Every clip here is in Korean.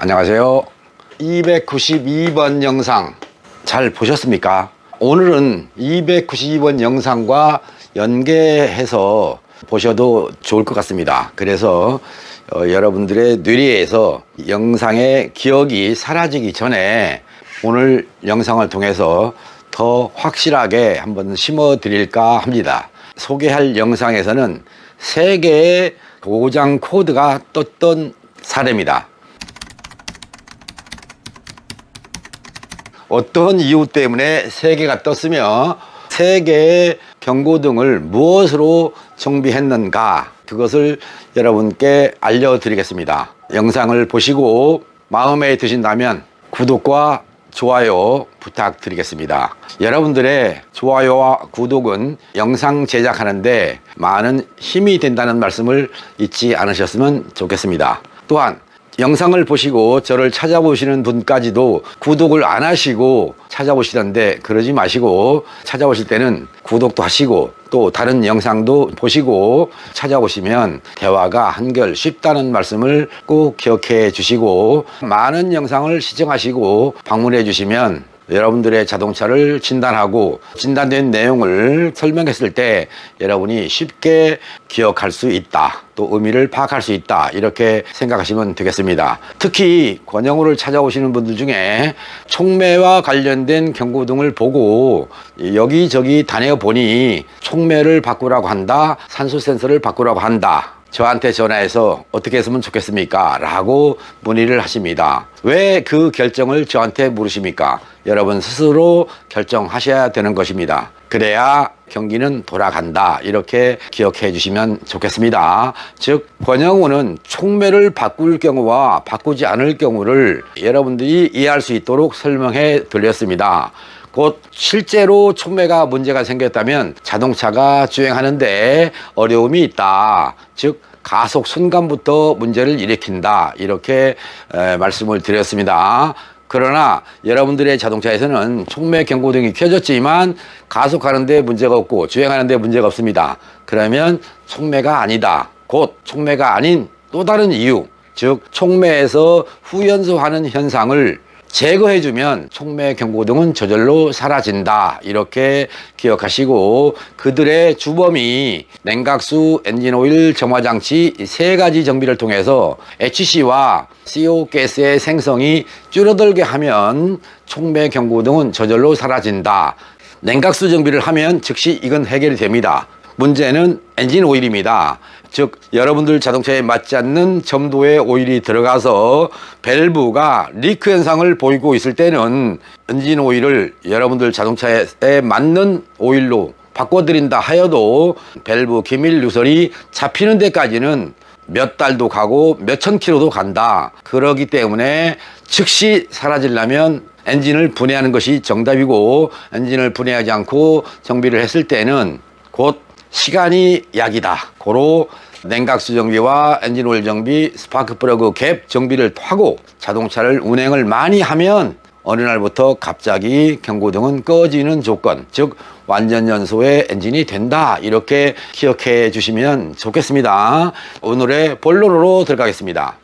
안녕하세요. 292번 영상 잘 보셨습니까? 오늘은 292번 영상과 연계해서 보셔도 좋을 것 같습니다. 그래서 여러분들의 뇌리에서 영상의 기억이 사라지기 전에 오늘 영상을 통해서 더 확실하게 한번 심어 드릴까 합니다. 소개할 영상에서는 3개의 도장 코드가 떴던 사례입니다. 어떤 이유 때문에 3개가 떴으며 3개의 경고등을 무엇으로 정비했는가, 그것을 여러분께 알려드리겠습니다. 영상을 보시고 마음에 드신다면 구독과 좋아요 부탁드리겠습니다. 여러분들의 좋아요와 구독은 영상 제작하는데 많은 힘이 된다는 말씀을 잊지 않으셨으면 좋겠습니다. 또한 영상을 보시고 저를 찾아보시는 분까지도 구독을 안 하시고 찾아보시던데 그러지 마시고, 찾아오실 때는 구독도 하시고 또 다른 영상도 보시고 찾아오시면 대화가 한결 쉽다는 말씀을 꼭 기억해 주시고, 많은 영상을 시청하시고 방문해 주시면 여러분들의 자동차를 진단하고 진단된 내용을 설명했을 때 여러분이 쉽게 기억할 수 있다, 또 의미를 파악할 수 있다, 이렇게 생각하시면 되겠습니다. 특히 권영우를 찾아오시는 분들 중에 촉매와 관련된 경고등을 보고 여기저기 다녀 보니 촉매를 바꾸라고 한다, 산소 센서를 바꾸라고 한다, 저한테 전화해서 어떻게 했으면 좋겠습니까? 라고 문의를 하십니다. 왜 그 결정을 저한테 물으십니까? 여러분 스스로 결정하셔야 되는 것입니다. 그래야 경기는 돌아간다, 이렇게 기억해 주시면 좋겠습니다. 즉, 권영우는 촉매를 바꿀 경우와 바꾸지 않을 경우를 여러분들이 이해할 수 있도록 설명해 드렸습니다. 곧 실제로 촉매가 문제가 생겼다면 자동차가 주행하는데 어려움이 있다, 즉 가속 순간부터 문제를 일으킨다, 이렇게 말씀을 드렸습니다. 그러나 여러분들의 자동차에서는 촉매 경고등이 켜졌지만 가속하는데 문제가 없고 주행하는데 문제가 없습니다. 그러면 촉매가 아니다, 곧 촉매가 아닌 또 다른 이유, 즉 촉매에서 후연소하는 현상을 제거해주면 촉매 경고등은 저절로 사라진다, 이렇게 기억하시고, 그들의 주범이 냉각수, 엔진오일, 점화장치 3가지 정비를 통해서 HC와 CO 가스의 생성이 줄어들게 하면 촉매 경고등은 저절로 사라진다. 냉각수 정비를 하면 즉시 이건 해결이 됩니다. 문제는 엔진 오일입니다. 즉 여러분들 자동차에 맞지 않는 점도의 오일이 들어가서 밸브가 리크 현상을 보이고 있을 때는 엔진 오일을 여러분들 자동차에 맞는 오일로 바꿔드린다 하여도 밸브 기밀 누설이 잡히는 데까지는 몇 달도 가고 몇천 킬로도 간다. 그러기 때문에 즉시 사라지려면 엔진을 분해하는 것이 정답이고, 엔진을 분해하지 않고 정비를 했을 때는 곧 시간이 약이다. 고로 냉각수 정비와 엔진오일 정비, 스파크플러그 갭 정비를 하고 자동차를 운행을 많이 하면 어느 날부터 갑자기 경고등은 꺼지는 조건, 즉 완전 연소의 엔진이 된다, 이렇게 기억해 주시면 좋겠습니다. 오늘의 본론으로 들어가겠습니다.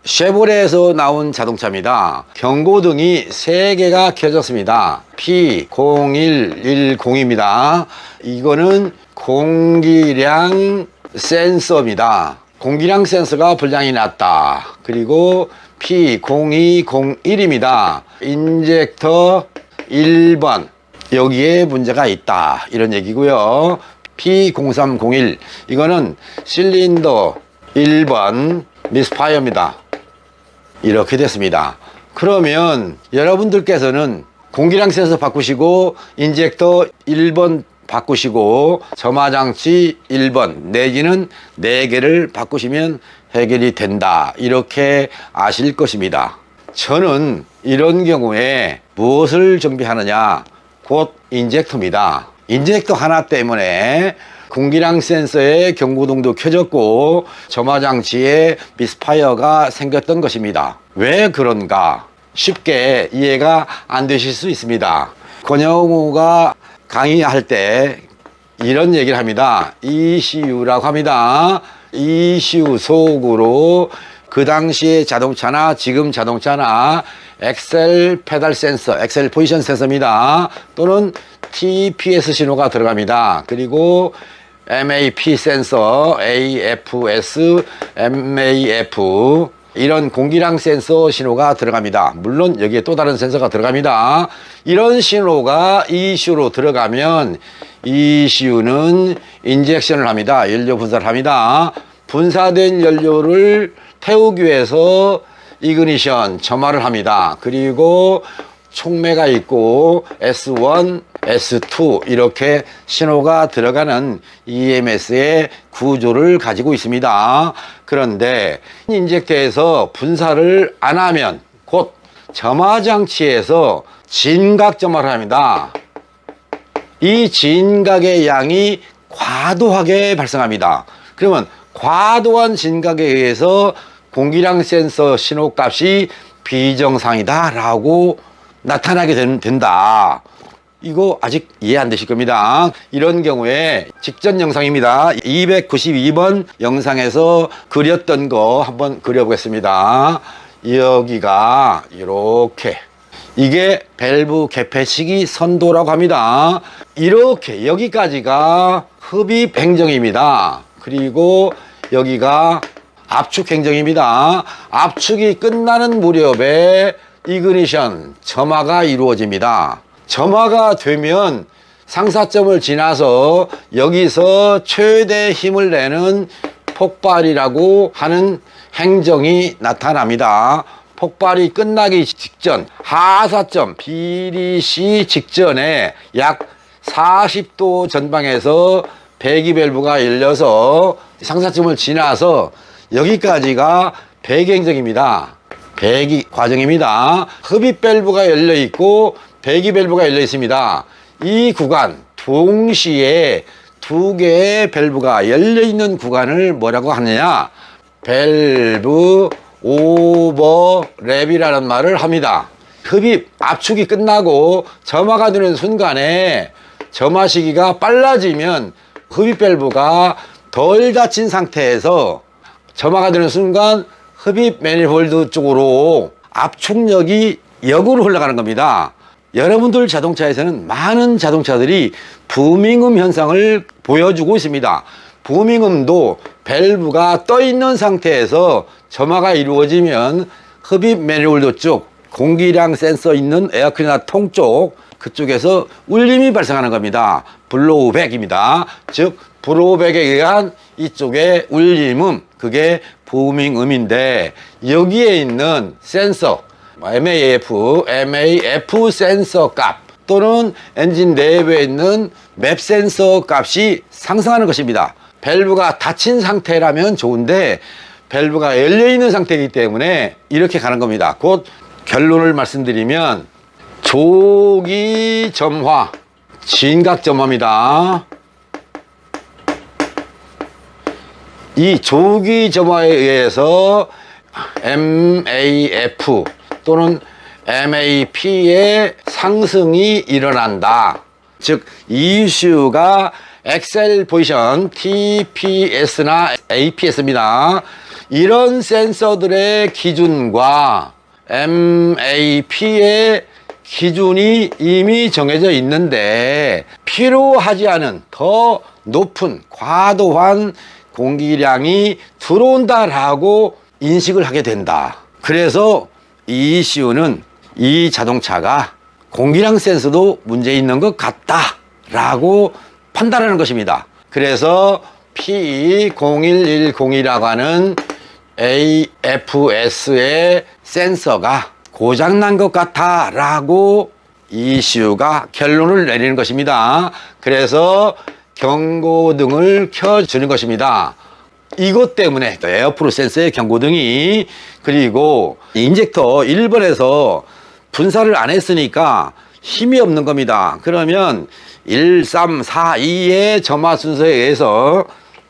쉐보레에서 나온 자동차입니다. 경고등이 3개가 켜졌습니다. P0110입니다. 이거는 공기량 센서입니다. 공기량 센서가 불량이 났다. 그리고 P0201입니다. 인젝터 1번, 여기에 문제가 있다, 이런 얘기고요. P0301, 이거는 실린더 1번 미스파이어입니다. 이렇게 됐습니다. 그러면 여러분들께서는 공기량 센서 바꾸시고 인젝터 1번 바꾸시고 점화장치 1번 내지는 4개를 바꾸시면 해결이 된다, 이렇게 아실 것입니다. 저는 이런 경우에 무엇을 정비하느냐, 곧 인젝터입니다. 인젝터 하나 때문에 공기량 센서의 경고등도 켜졌고 점화장치에 미스파이어가 생겼던 것입니다. 왜 그런가 쉽게 이해가 안 되실 수 있습니다. 권영우가 강의할 때 이런 얘기를 합니다. ECU라고 합니다. ECU 속으로 그 당시의 자동차나 지금 자동차나 엑셀 페달 센서, 엑셀 포지션 센서입니다. 또는 TPS 신호가 들어갑니다. 그리고 MAP 센서, AFS, MAF 이런 공기량 센서 신호가 들어갑니다. 물론 여기에 또 다른 센서가 들어갑니다. 이런 신호가 ECU로 들어가면 ECU는 인젝션을 합니다. 연료 분사를 합니다. 분사된 연료를 태우기 위해서 이그니션 점화를 합니다. 그리고 촉매가 있고 S1, S2 이렇게 신호가 들어가는 EMS의 구조를 가지고 있습니다. 그런데 인젝터에서 분사를 안 하면 곧 점화 장치에서 진각 점화를 합니다. 이 진각의 양이 과도하게 발생합니다. 그러면 과도한 진각에 의해서 공기량 센서 신호값이 비정상이다 라고 나타나게 된다. 이거 아직 이해 안 되실 겁니다. 이런 경우에 직전 영상입니다. 292번 영상에서 그렸던 거 한번 그려보겠습니다. 여기가 이렇게, 이게 밸브 개폐시기 선도라고 합니다. 이렇게 여기까지가 흡입 행정입니다. 그리고 여기가 압축 행정입니다. 압축이 끝나는 무렵에 이그니션 점화가 이루어집니다. 점화가 되면 상사점을 지나서 여기서 최대 힘을 내는 폭발이라고 하는 행정이 나타납니다. 폭발이 끝나기 직전 하사점 BDC 직전에 약 40도 전방에서 배기 밸브가 열려서 상사점을 지나서 여기까지가 배기 행정입니다. 배기 과정입니다. 흡입 밸브가 열려 있고 배기 밸브가 열려 있습니다. 이 구간 동시에 두 개의 밸브가 열려 있는 구간을 뭐라고 하느냐, 밸브 오버랩이라는 말을 합니다. 흡입 압축이 끝나고 점화가 되는 순간에 점화 시기가 빨라지면 흡입 밸브가 덜 닫힌 상태에서 점화가 되는 순간 흡입 매니폴드 쪽으로 압축력이 역으로 흘러가는 겁니다. 여러분들 자동차에서는 많은 자동차들이 부밍음 현상을 보여주고 있습니다. 부밍음도 밸브가 떠 있는 상태에서 점화가 이루어지면 흡입 매니폴드 쪽 공기량 센서 있는 에어클리너 통 쪽 그쪽에서 울림이 발생하는 겁니다. 블로우백입니다. 즉 블로우백에 의한 이쪽의 울림음, 그게 부밍음인데 여기에 있는 센서 MAF 센서 값 또는 엔진 내부에 있는 맵 센서 값이 상승하는 것입니다. 밸브가 닫힌 상태라면 좋은데 밸브가 열려있는 상태이기 때문에 이렇게 가는 겁니다. 곧 결론을 말씀드리면 조기 점화, 진각 점화입니다. 이 조기 점화에 의해서 MAF 또는 MAP의 상승이 일어난다. 즉 ECU가 엑셀 포지션 TPS나 APS입니다. 이런 센서들의 기준과 MAP의 기준이 이미 정해져 있는데 필요하지 않은 더 높은 과도한 공기량이 들어온다라고 인식을 하게 된다. 그래서 ECU는 이 자동차가 공기량 센서도 문제 있는 것 같다라고 판단하는 것입니다. 그래서 P0110이라고 하는 AFS의 센서가 고장난 것 같아라고 ECU가 결론을 내리는 것입니다. 그래서 경고등을 켜주는 것입니다. 이것 때문에 에어프로 센서의 경고등이, 그리고 인젝터 1번에서 분사를 안 했으니까 힘이 없는 겁니다. 그러면 1, 3, 4, 2의 점화 순서에 의해서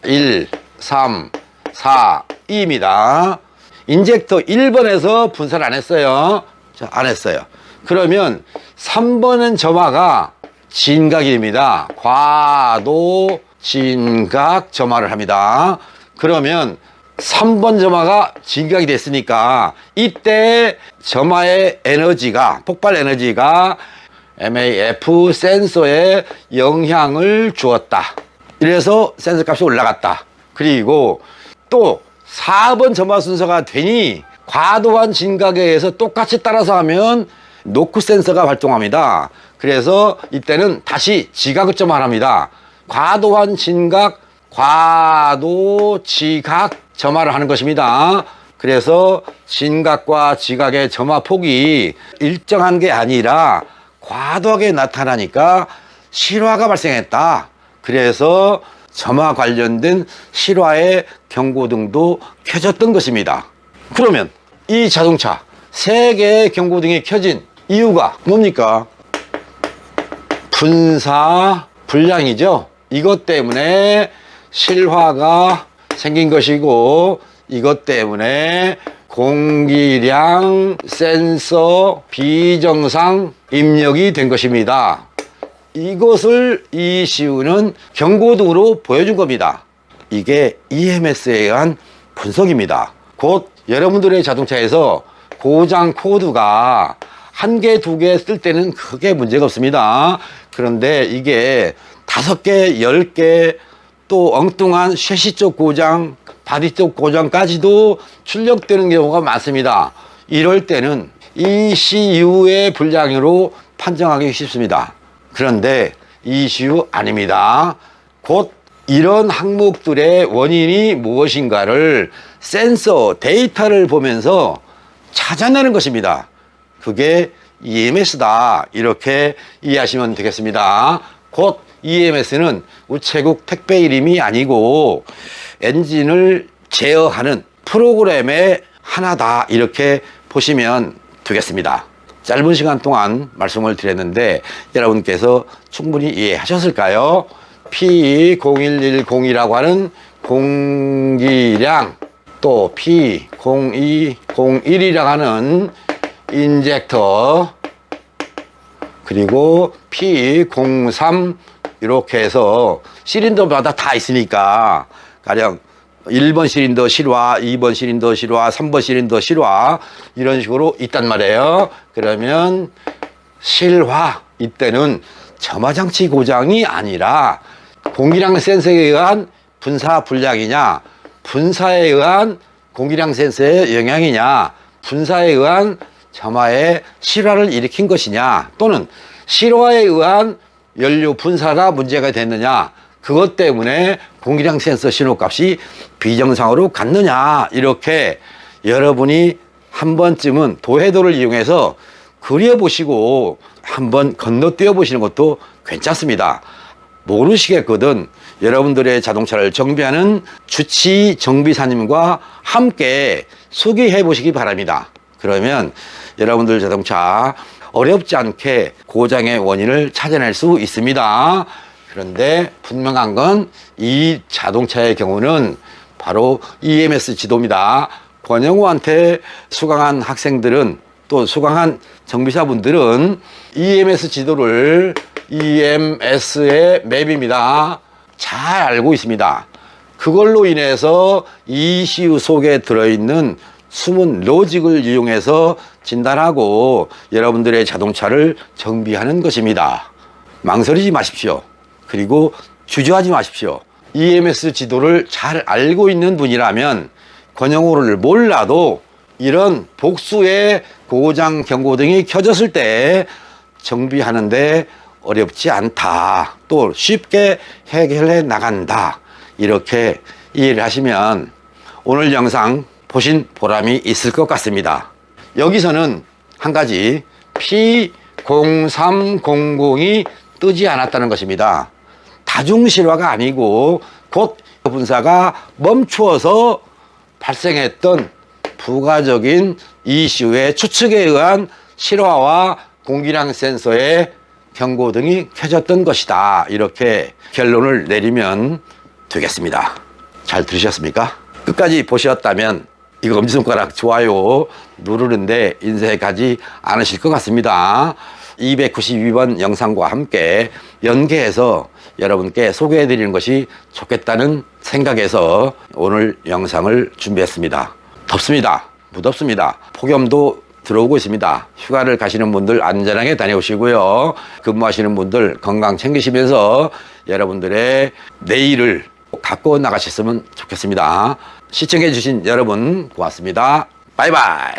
1, 3, 4, 2입니다. 인젝터 1번에서 분사를 안 했어요. 자, 안 했어요. 그러면 3번은 점화가 진각입니다. 과도 진각 점화를 합니다. 그러면 3번 점화가 진각이 됐으니까 이때 점화의 에너지가, 폭발 에너지가 MAF 센서에 영향을 주었다. 이래서 센서 값이 올라갔다. 그리고 또 4번 점화 순서가 되니 과도한 진각에 의해서 똑같이 따라서 하면 노크 센서가 발동합니다. 그래서 이때는 다시 지각을 점화합니다. 과도한 진각, 과도 지각 점화를 하는 것입니다. 그래서 진각과 지각의 점화 폭이 일정한 게 아니라 과도하게 나타나니까 실화가 발생했다. 그래서 점화 관련된 실화의 경고등도 켜졌던 것입니다. 그러면 이 자동차 3개의 경고등이 켜진 이유가 뭡니까? 분사 불량이죠. 이것 때문에 실화가 생긴 것이고, 이것 때문에 공기량 센서 비정상 입력이 된 것입니다. 이것을 ECU는 경고등으로 보여준 겁니다. 이게 EMS에 의한 분석입니다. 곧 여러분들의 자동차에서 고장 코드가 1개, 2개 쓸 때는 크게 문제가 없습니다. 그런데 이게 5개, 10개, 또 엉뚱한 셰시 쪽 고장, 바디 쪽 고장까지도 출력되는 경우가 많습니다. 이럴 때는 ECU의 불량으로 판정하기 쉽습니다. 그런데 ECU 아닙니다. 곧 이런 항목들의 원인이 무엇인가를 센서 데이터를 보면서 찾아내는 것입니다. 그게 EMS다. 이렇게 이해하시면 되겠습니다. 곧 EMS는 우체국 택배 이름이 아니고 엔진을 제어하는 프로그램의 하나다. 이렇게 보시면 되겠습니다. 짧은 시간 동안 말씀을 드렸는데 여러분께서 충분히 이해하셨을까요? P0110이라고 하는 공기량, 또 P0201이라고 하는 인젝터, 그리고 P03 이렇게 해서 시린더마다 다 있으니까 가령 1번 시린더 실화, 2번 시린더 실화, 3번 시린더 실화 이런 식으로 있단 말이에요. 그러면 실화 이때는 점화장치 고장이 아니라 공기량 센서에 의한 분사 불량이냐, 분사에 의한 공기량 센서의 영향이냐, 분사에 의한 점화의 실화를 일으킨 것이냐, 또는 실화에 의한 연료 분사가 문제가 됐느냐, 그것 때문에 공기량 센서 신호값이 비정상으로 갔느냐, 이렇게 여러분이 한 번쯤은 도해도를 이용해서 그려보시고 한번 건너뛰어 보시는 것도 괜찮습니다. 모르시겠거든 여러분들의 자동차를 정비하는 주치 정비사님과 함께 수기해 보시기 바랍니다. 그러면 여러분들 자동차 어렵지 않게 고장의 원인을 찾아낼 수 있습니다. 그런데 분명한 건 이 자동차의 경우는 바로 EMS 지도입니다. 권영우한테 수강한 학생들은, 또 수강한 정비사분들은 EMS 지도를 EMS의 맵입니다. 잘 알고 있습니다. 그걸로 인해서 ECU 속에 들어있는 숨은 로직을 이용해서 진단하고 여러분들의 자동차를 정비하는 것입니다. 망설이지 마십시오. 그리고 주저하지 마십시오. EMS 지도를 잘 알고 있는 분이라면 권영호를 몰라도 이런 복수의 고장 경고등이 켜졌을 때 정비하는데 어렵지 않다. 또 쉽게 해결해 나간다. 이렇게 이해를 하시면 오늘 영상 보신 보람이 있을 것 같습니다. 여기서는 한 가지 P0300이 뜨지 않았다는 것입니다. 다중실화가 아니고 곧 분사가 멈추어서 발생했던 부가적인 ECU의 추측에 의한 실화와 공기량 센서의 경고등이 켜졌던 것이다. 이렇게 결론을 내리면 되겠습니다. 잘 들으셨습니까? 끝까지 보셨다면 이거 엄지손가락 좋아요 누르는데 인쇄하지 않으실 것 같습니다. 292번 영상과 함께 연계해서 여러분께 소개해 드리는 것이 좋겠다는 생각에서 오늘 영상을 준비했습니다. 덥습니다. 무덥습니다. 폭염도 들어오고 있습니다. 휴가를 가시는 분들 안전하게 다녀오시고요. 근무하시는 분들 건강 챙기시면서 여러분들의 내일을 갖고 나가셨으면 좋겠습니다. 시청해 주신 여러분 고맙습니다. 바이바이.